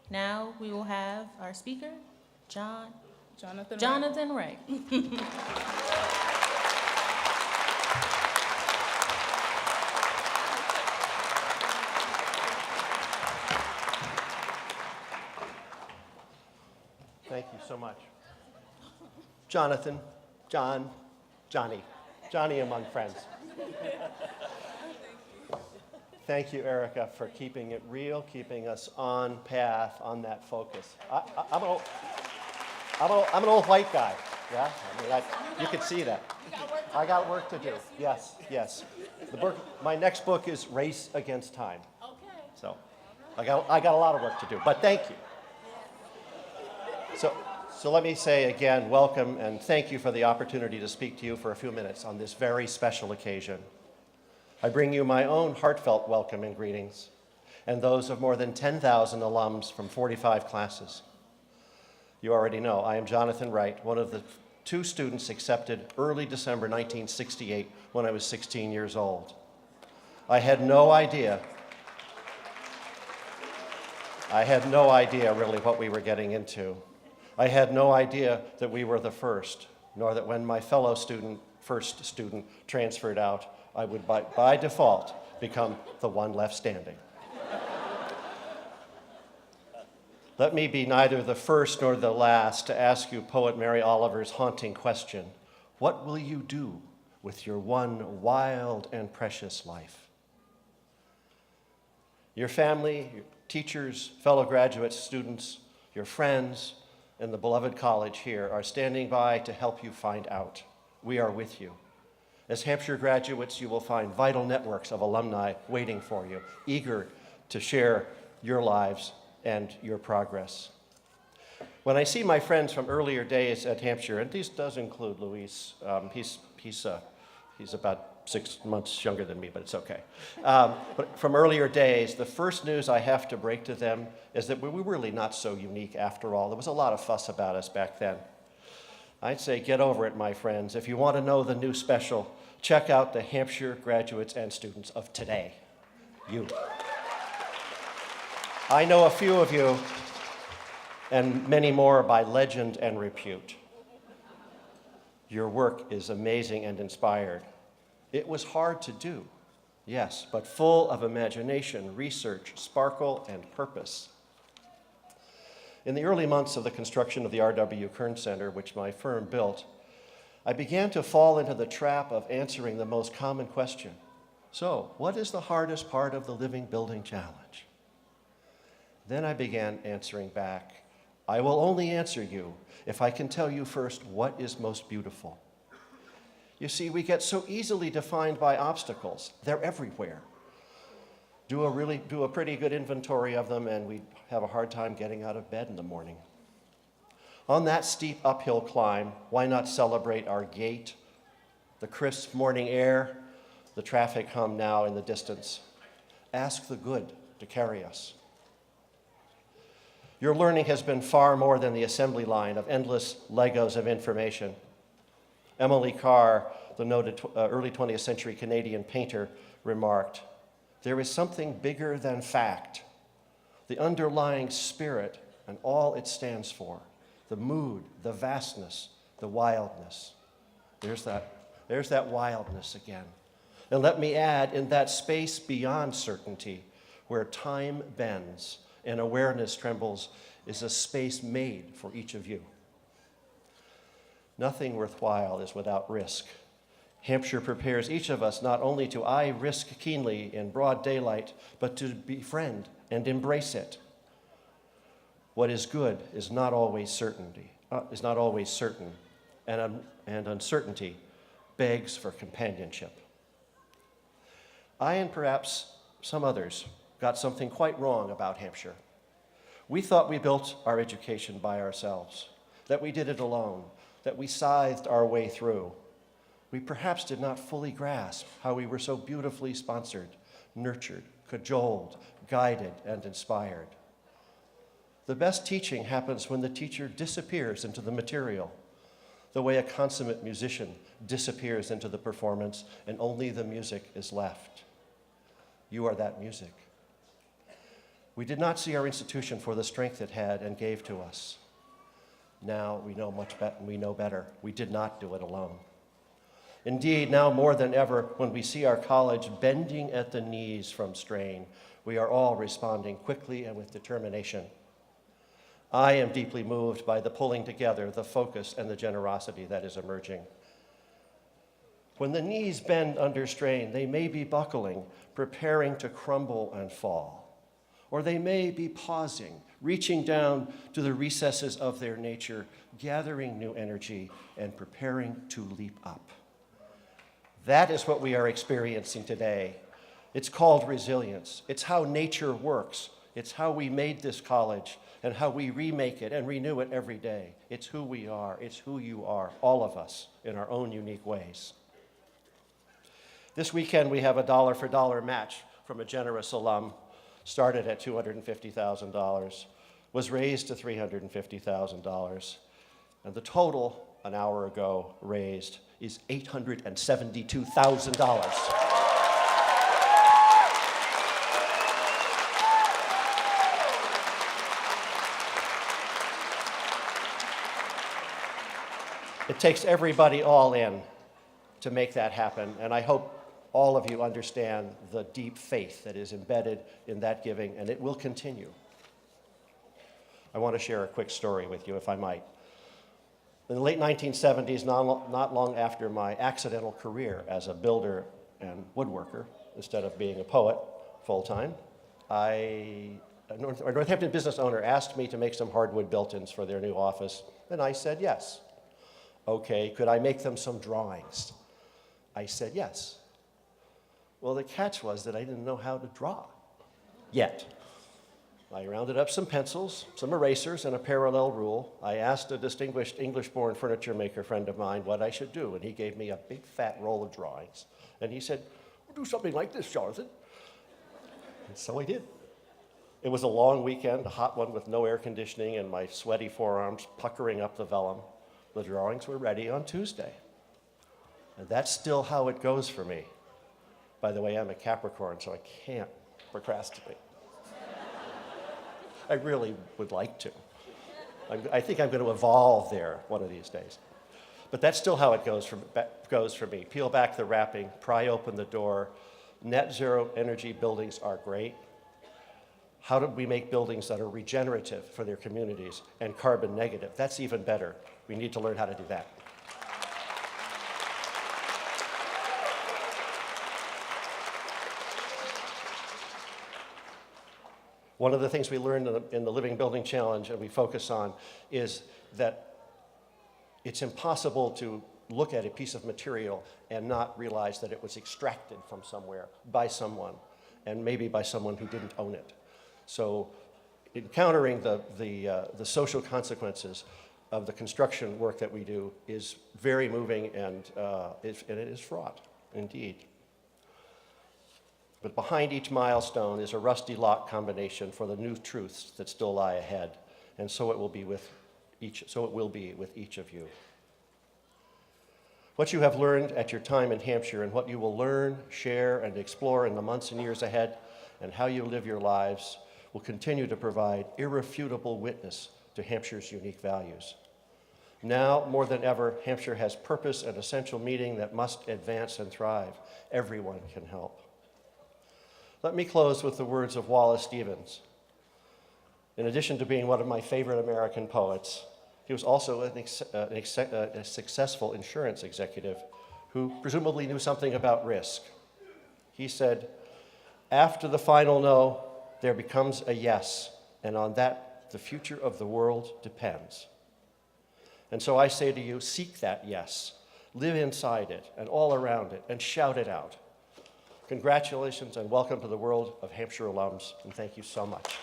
Now we will have our speaker, Jonathan Wright. Thank you so much. Jonathan, John, Johnny among friends. Thank you, Erica, for keeping it real, keeping us on path, on that focus. I'm an old white guy, yeah? I mean, you can see that. I got work to do. Yes. My next book is Race Against Time. Okay. So I got a lot of work to do, but thank you. So let me say again, welcome and thank you for the opportunity to speak to you for a few minutes on this very special occasion. I bring you my own heartfelt welcome and greetings, and those of more than 10,000 alums from 45 classes. You already know, I am Jonathan Wright, one of the 2 students accepted early December 1968 when I was 16 years old. I had no idea really what we were getting into. I had no idea that we were the first, nor that when my fellow first student transferred out, I would by default become the one left standing. Let me be neither the first nor the last to ask you poet Mary Oliver's haunting question: what will you do with your one wild and precious life? Your family, your teachers, fellow graduates, students, your friends, and the beloved college here are standing by to help you find out. We are with you. As Hampshire graduates, you will find vital networks of alumni waiting for you, eager to share your lives and your progress. When I see my friends from earlier days at Hampshire, and this does include Luis, he's about 6 months younger than me, but it's okay. But from earlier days, the first news I have to break to them is that we were really not so unique after all. There was a lot of fuss about us back then. I'd say get over it, my friends. If you want to know the new special, check out the Hampshire graduates and students of today. You. I know a few of you, and many more by legend and repute. Your work is amazing and inspired. It was hard to do, yes, but full of imagination, research, sparkle, and purpose. In the early months of the construction of the R.W. Kern Center, which my firm built, I began to fall into the trap of answering the most common question. So, what is the hardest part of the living building challenge? Then I began answering back. I will only answer you if I can tell you first what is most beautiful. You see, we get so easily defined by obstacles. They're everywhere. Do a pretty good inventory of them, and we have a hard time getting out of bed in the morning. On that steep uphill climb, why not celebrate our gait, the crisp morning air, the traffic hum now in the distance? Ask the good to carry us. Your learning has been far more than the assembly line of endless Legos of information. Emily Carr, the noted early 20th century Canadian painter, remarked, "There is something bigger than fact, the underlying spirit and all it stands for, the mood, the vastness, the wildness." There's that wildness again. And let me add, in that space beyond certainty, where time bends and awareness trembles, is a space made for each of you. Nothing worthwhile is without risk. Hampshire prepares each of us not only to eye risk keenly in broad daylight, but to befriend and embrace it. What is good is not always certain, and uncertainty begs for companionship. I, and perhaps some others, got something quite wrong about Hampshire. We thought we built our education by ourselves, that we did it alone, that we scythed our way through. We perhaps did not fully grasp how we were so beautifully sponsored, nurtured, cajoled, guided, and inspired. The best teaching happens when the teacher disappears into the material, the way a consummate musician disappears into the performance and only the music is left. You are that music. We did not see our institution for the strength it had and gave to us. Now we know much better. We know better. We did not do it alone. Indeed, now more than ever, when we see our college bending at the knees from strain, we are all responding quickly and with determination. I am deeply moved by the pulling together, the focus, and the generosity that is emerging. When the knees bend under strain, they may be buckling, preparing to crumble and fall. Or they may be pausing, reaching down to the recesses of their nature, gathering new energy and preparing to leap up. That is what we are experiencing today. It's called resilience. It's how nature works. It's how we made this college and how we remake it and renew it every day. It's who we are. It's who you are, all of us, in our own unique ways. This weekend, we have a dollar-for-dollar match from a generous alum, started at $250,000, was raised to $350,000, and the total, an hour ago, raised is $872,000. It takes everybody all in to make that happen, and I hope all of you understand the deep faith that is embedded in that giving, and it will continue. I want to share a quick story with you, if I might. In the late 1970s, not long after my accidental career as a builder and woodworker, instead of being a poet full-time, a Northampton business owner asked me to make some hardwood built-ins for their new office, and I said yes. Okay, could I make them some drawings? I said yes. Well, the catch was that I didn't know how to draw yet. I rounded up some pencils, some erasers, and a parallel rule. I asked a distinguished English-born furniture maker friend of mine what I should do, and he gave me a big fat roll of drawings. And he said, "Well, do something like this, Jonathan." And so I did. It was a long weekend, a hot one with no air conditioning and my sweaty forearms puckering up the vellum. The drawings were ready on Tuesday. And that's still how it goes for me. By the way, I'm a Capricorn, so I can't procrastinate. I really would like to. I think I'm going to evolve there one of these days. But that's still how it goes for me. Peel back the wrapping, pry open the door. Net zero energy buildings are great. How do we make buildings that are regenerative for their communities and carbon negative? That's even better. We need to learn how to do that. One of the things we learned in the Living Building Challenge and we focus on is that it's impossible to look at a piece of material and not realize that it was extracted from somewhere by someone, and maybe by someone who didn't own it. So encountering the social consequences of the construction work that we do is very moving, and it is fraught, indeed. But behind each milestone is a rusty lock combination for the new truths that still lie ahead, and so it will be with each of you. What you have learned at your time in Hampshire and what you will learn, share, and explore in the months and years ahead, and how you live your lives will continue to provide irrefutable witness to Hampshire's unique values. Now, more than ever, Hampshire has purpose and essential meaning that must advance and thrive. Everyone can help. Let me close with the words of Wallace Stevens. In addition to being one of my favorite American poets, he was also a successful insurance executive who presumably knew something about risk. He said, "After the final no, there becomes a yes, and on that, the future of the world depends." And so I say to you, seek that yes, live inside it and all around it, and shout it out. Congratulations and welcome to the world of Hampshire alums, and thank you so much.